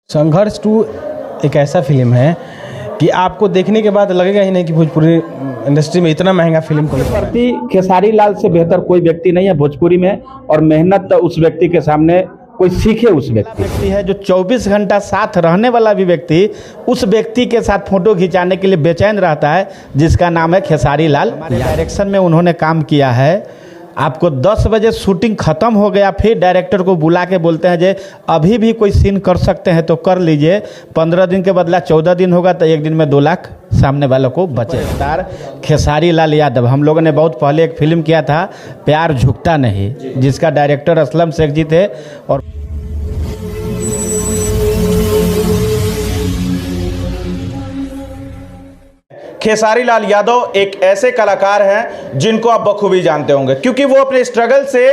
संघर्ष 2 एक ऐसा फिल्म है कि आपको देखने के बाद लगेगा ही नहीं कि भोजपुरी इंडस्ट्री में इतना महंगा फिल्म कोई प्रति खेसारी लाल से बेहतर कोई व्यक्ति नहीं है भोजपुरी में। और मेहनत उस व्यक्ति के सामने कोई सीखे उस व्यक्ति है जो 24 घंटा साथ रहने वाला भी व्यक्ति उस व्यक्ति के साथ फोटो खिंचाने के लिए बेचैन रहता है, जिसका नाम है खेसारी लाल। हमारे डायरेक्शन में उन्होंने काम किया है। आपको 10 बजे शूटिंग ख़त्म हो गया, फिर डायरेक्टर को बुला के बोलते हैं जे अभी भी कोई सीन कर सकते हैं तो कर लीजिए। 15 दिन के बदला 14 दिन होगा तो एक दिन में 2 लाख सामने वालों को बचे। स्टार खेसारी लाल यादव। हम लोगों ने बहुत पहले एक फिल्म किया था प्यार झुकता नहीं, जिसका डायरेक्टर असलम शेख जी थे। और खेसारी लाल यादव एक ऐसे कलाकार हैं जिनको आप बखूबी जानते होंगे, क्योंकि वो अपने स्ट्रगल से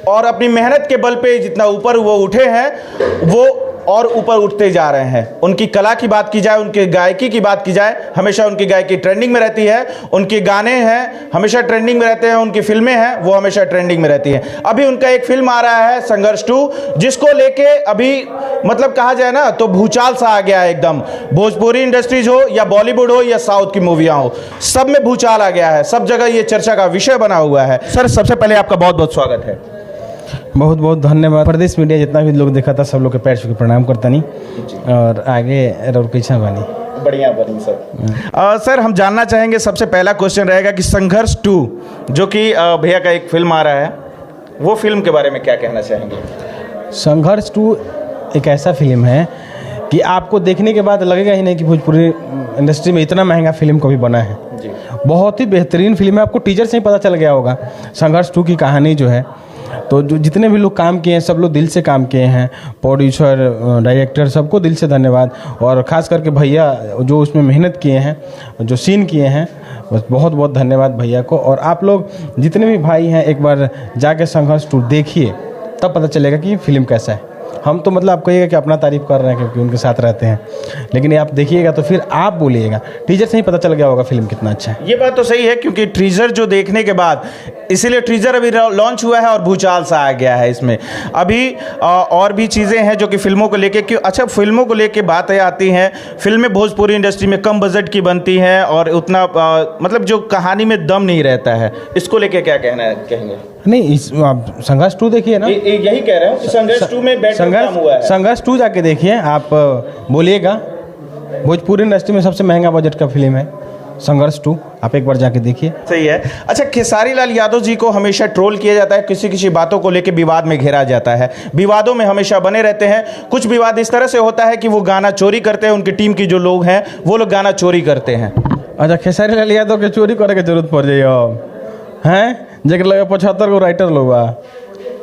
और अपनी मेहनत के बल पे जितना ऊपर वो उठे हैं वो और ऊपर उठते जा रहे हैं। उनकी कला की बात की जाए, उनकी गायकी की बात की जाए, हमेशा उनकी गायकी ट्रेंडिंग में रहती है। उनके गाने हैं हमेशा ट्रेंडिंग में रहते हैं, उनकी फिल्में हैं वो हमेशा ट्रेंडिंग में रहती हैं। अभी उनका एक फिल्म आ रहा है संघर्ष 2, जिसको लेके अभी मतलब कहा जाए ना तो भूचाल सा आ गया है एकदम। भोजपुरी इंडस्ट्रीज हो या बॉलीवुड हो या साउथ की मूवियाँ हो, सब में भूचाल आ गया है। सब जगह ये चर्चा का विषय बना हुआ है। सर, सबसे पहले आपका बहुत बहुत स्वागत है। बहुत बहुत धन्यवाद। प्रदेश मीडिया जितना भी लोग देखा था सब लोग के पैर छू के प्रणाम करता नहीं और आगे और कैसा बनी बढ़िया बनी सर। सर, हम जानना चाहेंगे, सबसे पहला क्वेश्चन रहेगा कि संघर्ष 2 जो कि भैया का एक फिल्म आ रहा है, वो फिल्म के बारे में क्या कहना चाहेंगे? संघर्ष 2 एक ऐसा फिल्म है कि आपको देखने के बाद लगेगा ही नहीं कि भोजपुरी इंडस्ट्री में इतना महंगा फिल्म कभी बना है जी। बहुत ही बेहतरीन फिल्म है। आपको टीजर से ही पता चल गया होगा संघर्ष 2 की कहानी जो है। तो जो जितने भी लोग काम किए हैं सब लोग दिल से काम किए हैं। प्रोड्यूसर, डायरेक्टर, सबको दिल से धन्यवाद। और ख़ास करके भैया जो उसमें मेहनत किए हैं, जो सीन किए हैं, बस बहुत बहुत धन्यवाद भैया को। और आप लोग जितने भी भाई हैं एक बार जाके संघर्ष 2 देखिए, तब पता चलेगा कि फिल्म कैसा है। हम तो मतलब आप कहिएगा कि अपना तारीफ़ कर रहे हैं क्योंकि उनके साथ रहते हैं, लेकिन ये आप देखिएगा तो फिर आप बोलिएगा। टीजर से ही पता चल गया होगा फिल्म कितना अच्छा है। ये बात तो सही है, क्योंकि टीजर जो देखने के बाद, इसीलिए टीजर अभी लॉन्च हुआ है और भूचाल सा आ गया है इसमें। अभी और भी चीज़ें हैं जो कि फिल्मों को लेके, क्यों अच्छा फिल्मों को लेके बातें आती हैं। फिल्में भोजपुरी इंडस्ट्री में कम बजट की बनती हैं और उतना मतलब जो कहानी में दम नहीं रहता है। इसको लेके क्या कहना है, कहेंगे? नहीं, इस आप संघर्ष 2 देखिए ना। यही कह रहे हो कि संघर्ष 2 में बेटर काम हुआ है। संघर्ष 2 जाके देखिए, आप बोलिएगा भोजपुरी इंडस्ट्री में सबसे महंगा बजट का फिल्म है संघर्ष 2। आप एक बार जाके देखिए। सही है। अच्छा, खेसारी लाल यादव जी को हमेशा ट्रोल किया जाता है, किसी किसी बातों को लेके विवाद में घेरा जाता है, विवादों में हमेशा बने रहते हैं। कुछ विवाद इस तरह से होता है कि वो गाना चोरी करते हैं, उनकी टीम की जो लोग हैं वो लोग गाना चोरी करते हैं। अच्छा, खेसारी लाल यादव के चोरी करे के जरूरत पड़ जाइए हैं, जगह लगे 75 गो राइटर लोग बा।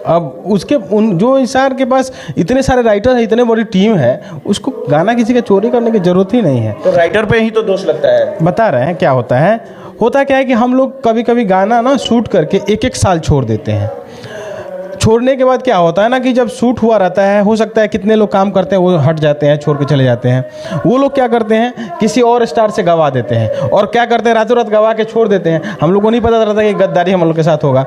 अब उसके जो इंसान के पास इतने सारे राइटर है, इतने बड़ी टीम है, उसको गाना किसी का चोरी करने की जरूरत ही नहीं है। तो राइटर पे ही तो दोष लगता है। बता रहे हैं क्या होता है क्या है कि हम लोग कभी कभी गाना ना शूट करके 1-1 साल छोड़ देते हैं। छोड़ने के बाद क्या होता है ना कि जब शूट हुआ रहता है, हो सकता है कितने लोग काम करते हैं वो हट जाते हैं, छोड़ के चले जाते हैं। वो लोग क्या करते हैं, किसी और स्टार से गवा देते हैं। और क्या करते हैं, रातों रात गवा के छोड़ देते हैं। हम लोग को नहीं पता रहता कि गद्दारी हम लोग के साथ होगा।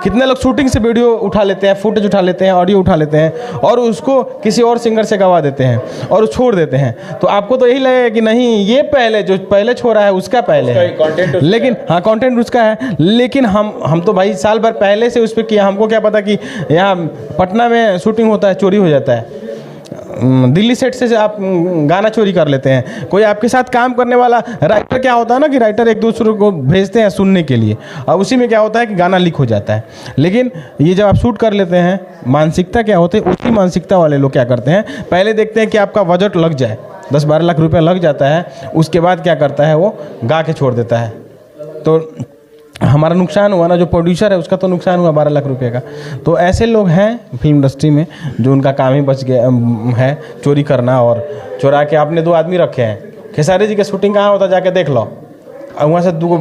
कितने लोग शूटिंग से वीडियो उठा लेते हैं, फुटेज उठा लेते हैं, ऑडियो उठा लेते हैं और उसको किसी और सिंगर से गवा देते हैं और छोड़ देते हैं। तो आपको तो यही लगेगा कि नहीं, ये जो पहले छोड़ा है उसका पहले है, लेकिन हाँ कंटेंट उसका है। लेकिन हम तो भाई साल भर पहले से उस पर किया। हमको क्या पता कि यहाँ पटना में शूटिंग होता है, चोरी हो जाता है। दिल्ली सेट से आप गाना चोरी कर लेते हैं। कोई आपके साथ काम करने वाला राइटर, क्या होता है ना कि राइटर एक दूसरे को भेजते हैं सुनने के लिए, और उसी में क्या होता है कि गाना लीक हो जाता है। लेकिन ये जब आप शूट कर लेते हैं, मानसिकता क्या होती है, उसी मानसिकता वाले लोग क्या करते हैं, पहले देखते हैं कि आपका बजट लग जाए, 10-12 लाख रुपया लग जाता है, उसके बाद क्या करता है वो गा के छोड़ देता है। तो हमारा नुकसान हुआ ना, जो प्रोड्यूसर है उसका तो नुकसान हुआ 12 लाख रुपए का। तो ऐसे लोग हैं फिल्म इंडस्ट्री में जो उनका काम ही बच गया है चोरी करना। और चोरा के आपने 2 आदमी रखे हैं। खेसारी जी के शूटिंग कहाँ होता, जाके देख लो। वहाँ से 2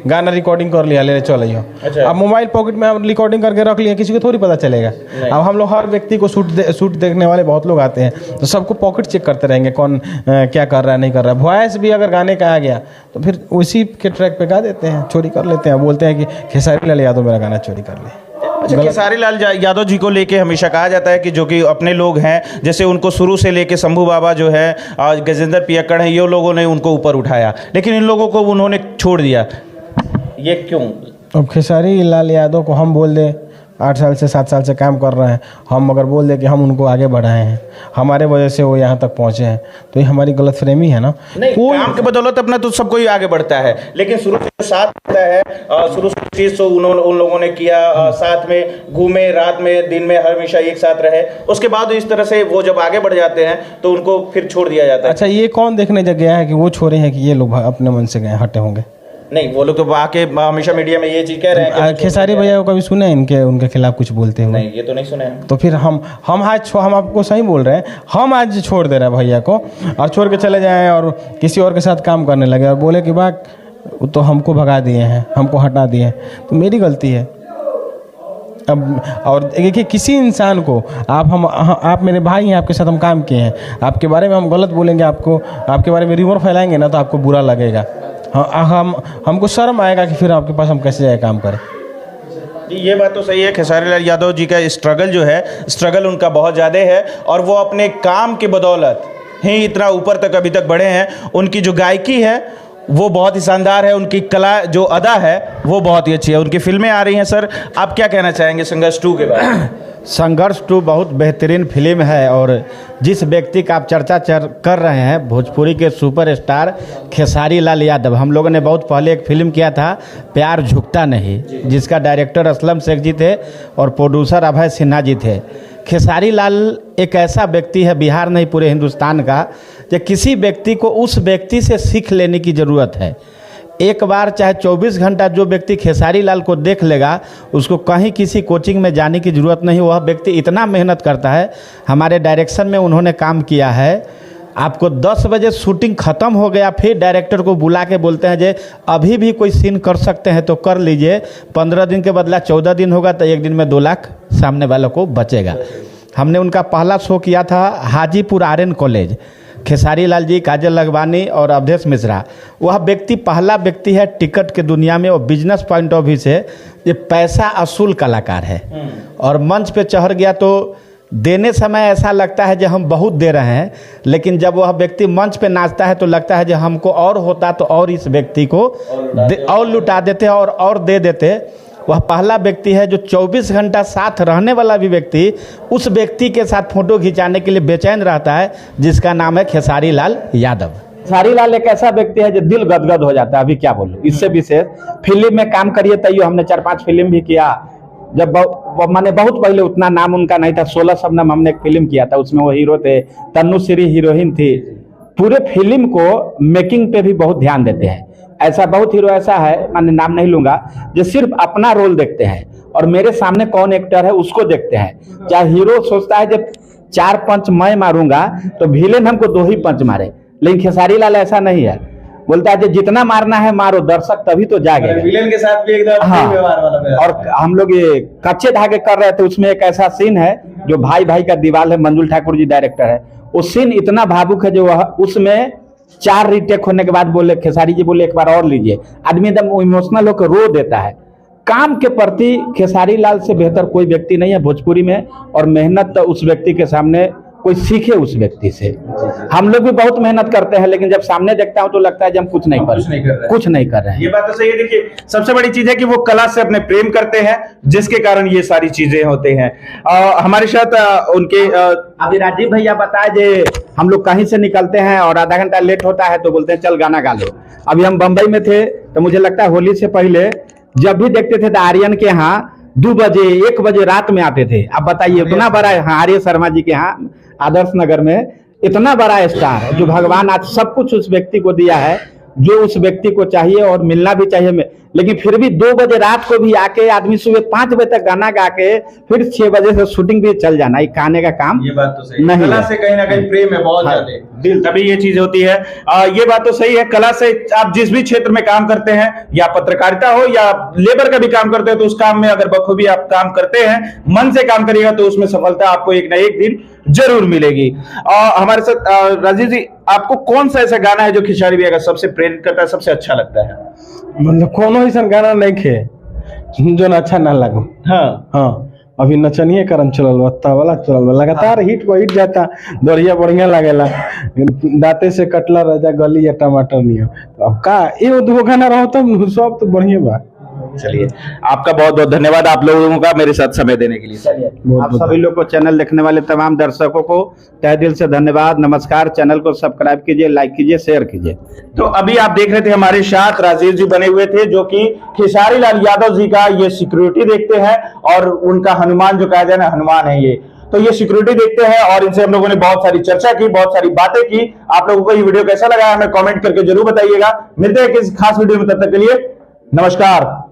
गाना रिकॉर्डिंग कर लिया, ले चल आइयो। अच्छा। अब मोबाइल पॉकेट में हम रिकॉर्डिंग करके रख लिया, किसी को थोड़ी पता चलेगा। अब हम लोग हर व्यक्ति को शूट देखने वाले बहुत लोग आते हैं, तो सबको पॉकेट चेक करते रहेंगे कौन क्या कर रहा है, नहीं कर रहा है। वॉइस भी अगर गाने का आ गया तो फिर उसी के ट्रैक पे गा देते हैं, चोरी कर लेते हैं, बोलते हैं कि खेसारी लाल यादव मेरा गाना चोरी कर ले। अच्छा, खेसारी लाल यादव जी को लेके हमेशा कहा जाता है कि जो कि अपने लोग हैं, जैसे उनको शुरू से लेके शंभू बाबा जो है, गजेंद्र पियक्कड़ हैं, ये लोगों ने उनको ऊपर उठाया, लेकिन इन लोगों को उन्होंने छोड़ दिया, ये क्यों? अब खेसारी लाल यादव को हम बोल दें 8 साल से 7 साल से काम कर रहे हैं, हम अगर बोल दें कि हम उनको आगे बढ़ाए हैं, हमारे वजह से वो यहाँ तक पहुँचे हैं, तो ये हमारी गलतफहमी है ना। नहीं, कोई काम के बदौलत अपना तो सब कोई आगे बढ़ता है, लेकिन शुरू से साथ रहता है, शुरू से चीज तो उन लोगों ने किया, साथ में घूमे, रात में दिन में हमेशा एक साथ रहे, उसके बाद इस तरह से वो जब आगे बढ़ जाते हैं तो उनको फिर छोड़ दिया जाता है। अच्छा, ये कौन देखने जग गया है कि वो छोड़े हैं कि ये लोग अपने मन से गए हटे होंगे? नहीं, वो लोग तो आके हमेशा मीडिया में ये चीज कह रहे हैं कि खेसारी भैया को कभी सुने इनके उनके खिलाफ कुछ बोलते हुए? नहीं, ये तो नहीं सुने हैं। तो फिर हम आपको सही बोल रहे हैं, हम आज छोड़ दे रहे हैं भैया को और छोड़ के चले जाएं और किसी और के साथ काम करने लगे और बोले कि बात तो हमको भगा दिए हैं, हमको हटा दिए हैं, तो मेरी गलती है। अब और देखिए, किसी इंसान को आप मेरे भाई हैं, आपके साथ हम काम किए हैं, आपके बारे में हम गलत बोलेंगे, आपके बारे में रिमोर फैलाएंगे ना, तो आपको बुरा लगेगा। हमको शर्म आएगा कि फिर आपके पास हम कैसे जाए काम करें। ये बात तो सही है। खेसारी लाल यादव जी का स्ट्रगल उनका बहुत ज़्यादा है और वो अपने काम के बदौलत ही इतना ऊपर तक अभी तक बढ़े हैं। उनकी जो गायकी है वो बहुत ही शानदार है, उनकी कला जो अदा है वो बहुत ही अच्छी है। उनकी फिल्में आ रही हैं। सर, आप क्या कहना चाहेंगे संघर्ष 2 के बारे में? संघर्ष 2 बहुत बेहतरीन फिल्म है और जिस व्यक्ति का आप चर्चा कर रहे हैं, भोजपुरी के सुपरस्टार खेसारी लाल यादव, हम लोगों ने बहुत पहले एक फिल्म किया था प्यार झुकता नहीं, जिसका डायरेक्टर असलम शेख जी थे और प्रोड्यूसर अभय सिन्हा जी थे। खेसारी लाल एक ऐसा व्यक्ति है, बिहार नहीं पूरे हिंदुस्तान का, कि किसी व्यक्ति को उस व्यक्ति से सीख लेने की ज़रूरत है। एक बार चाहे 24 घंटा जो व्यक्ति खेसारी लाल को देख लेगा, उसको कहीं किसी कोचिंग में जाने की ज़रूरत नहीं। वह व्यक्ति इतना मेहनत करता है। हमारे डायरेक्शन में उन्होंने काम किया है। आपको 10 बजे शूटिंग ख़त्म हो गया, फिर डायरेक्टर को बुला के बोलते हैं जे अभी भी कोई सीन कर सकते हैं तो कर लीजिए, 15 दिन के बदला 14 दिन होगा तो 1 दिन में 2 लाख सामने वालों को बचेगा। हमने उनका पहला शो किया था हाजीपुर आर्यन कॉलेज, खेसारी लाल जी, काजल लखवानी और अवधेश मिश्रा। वह व्यक्ति पहला व्यक्ति है टिकट के दुनिया में, और बिजनेस पॉइंट ऑफ व्यू से ये पैसा असूल कलाकार है। और मंच पे चढ़ गया तो देने समय ऐसा लगता है जो हम बहुत दे रहे हैं, लेकिन जब वह व्यक्ति मंच पे नाचता है तो लगता है जो हमको और होता तो और इस व्यक्ति को और लुटा देते और दे देते। वह पहला व्यक्ति है जो 24 घंटा साथ रहने वाला भी व्यक्ति उस व्यक्ति के साथ फोटो खिंचाने के लिए बेचैन रहता है, जिसका नाम है खेसारी लाल यादव। खेसारी लाल एक ऐसा व्यक्ति है जो दिल गदगद हो जाता है। अभी क्या बोलूं, इससे विशेष फिल्म में काम करिए तैयो हमने 4-5 फिल्म भी किया। जब मैंने बहुत पहले, उतना नाम उनका नहीं था, 16 शबनम हमने एक फिल्म किया था, उसमें वो हीरो थे, तन्नुश्री हीरोइन थी। पूरे फिल्म को मेकिंग पे भी बहुत ध्यान देते हैं। ऐसा बहुत हीरो ऐसा है, मैंने नाम नहीं लूंगा, जो सिर्फ अपना रोल देखते हैं और मेरे सामने कौन एक्टर है उसको देखते हैं। चाहे हीरो सोचता है जब 4 पंच मैं मारूंगा तो विलेन हमको 2 ही पंच मारे, लेकिन खेसारी लाल ऐसा नहीं है। बोलता है जितना मारना है मारो, दर्शक तभी तो जागे। विलेन के साथ भी एकदम और हम लोग ये कच्चे धागे कर रहे थे, उसमें एक ऐसा सीन है जो भाई भाई का दीवार है, मंजुल ठाकुर जी डायरेक्टर है। वो सीन इतना भावुक है जो वह उसमें 4 रीटेक होने के बाद बोले, खेसारी जी बोले एक बार और लीजिए, आदमी एकदम इमोशनल होकर रो देता है। काम के प्रति खेसारी लाल से बेहतर कोई व्यक्ति नहीं है भोजपुरी में, और मेहनत तो उस व्यक्ति के सामने कोई सीखे उस व्यक्ति से। हम लोग भी बहुत मेहनत करते हैं, लेकिन जब सामने देखता हूं तो लगता है जब हम कुछ नहीं कर रहे हैं। ये बात तो सही है। देखिए, सबसे बड़ी चीज है कि वो कला से अपने प्रेम करते हैं, जिसके कारण ये सारी चीजें होते हैं। हमारे साथ उनके अभी राजीव भैया बताए जे हम लोग कहीं से निकलते हैं और आधा घंटा लेट होता है तो बोलते हैं चल गाना गा लो। अभी हम बंबई में थे तो मुझे लगता है होली से पहले जब भी देखते थे तो आर्यन के यहाँ 2 बजे 1 बजे रात में आते थे। अब बताइए, इतना बड़ा, आर्य शर्मा जी के यहाँ आदर्श नगर में इतना बड़ा स्टार, जो भगवान आज सब कुछ उस व्यक्ति को दिया है जो उस व्यक्ति को चाहिए और मिलना भी चाहिए। लेकिन फिर भी 2 बजे रात को भी आके आदमी सुबह 5 बजे तक गाना गा के फिर 6 बजे से शूटिंग भी चल जाना, ये खाने का काम। ये बात तो सही नहीं, कला से कहीं ना कहीं प्रेम है बहुत ज्यादा, तभी ये चीज होती है। ये बात तो सही है। कला से आप जिस भी क्षेत्र में काम करते हैं, या पत्रकारिता हो या लेबर का भी काम करते हैं, तो उस काम में अगर बखूबी आप काम करते हैं, मन से काम करिएगा, तो उसमें सफलता आपको एक ना एक दिन जरूर मिलेगी। हमारे साथ राजीव जी, आपको कौन सा ऐसा गाना है जो खेसारी भैया का सबसे प्रेरित करता है, सबसे अच्छा लगता है? मतलब कोनो ऐसा गाना नहीं खे जो ना अच्छा ना लगो। हाँ, अभी नचनिए करन चलल बा, तबला चलल बा, लगातार हिट पर हिट जाता, बढ़िया बढ़िया लागेला। दांते से कटला राजा गली या टमाटर नहीं हो। तो अब का ये दो गाना रहो तब सब तो बढ़िया बा। चलिए, आपका बहुत बहुत धन्यवाद आप लोगों का मेरे साथ समय देने के लिए। चलिए, आप सभी लोग को, चैनल देखने वाले तमाम दर्शकों को तहे दिल से धन्यवाद, नमस्कार। चैनल को सब्सक्राइब कीजिए, लाइक कीजिए, शेयर कीजिए। तो अभी आप देख रहे थे हमारे साथ राजेश जी बने हुए थे, जो कि खेसारी लाल यादव जी का ये सिक्योरिटी देखते हैं, और उनका हनुमान जो कहा जाए ना, हनुमान है ये। तो ये सिक्योरिटी देखते हैं और इनसे हम लोगों ने बहुत सारी चर्चा की, बहुत सारी बातें की। आप लोगों को ये वीडियो कैसा लगा हमें कमेंट करके जरूर बताइएगा। मिलते हैं किसी खास वीडियो में, तब तक के लिए नमस्कार।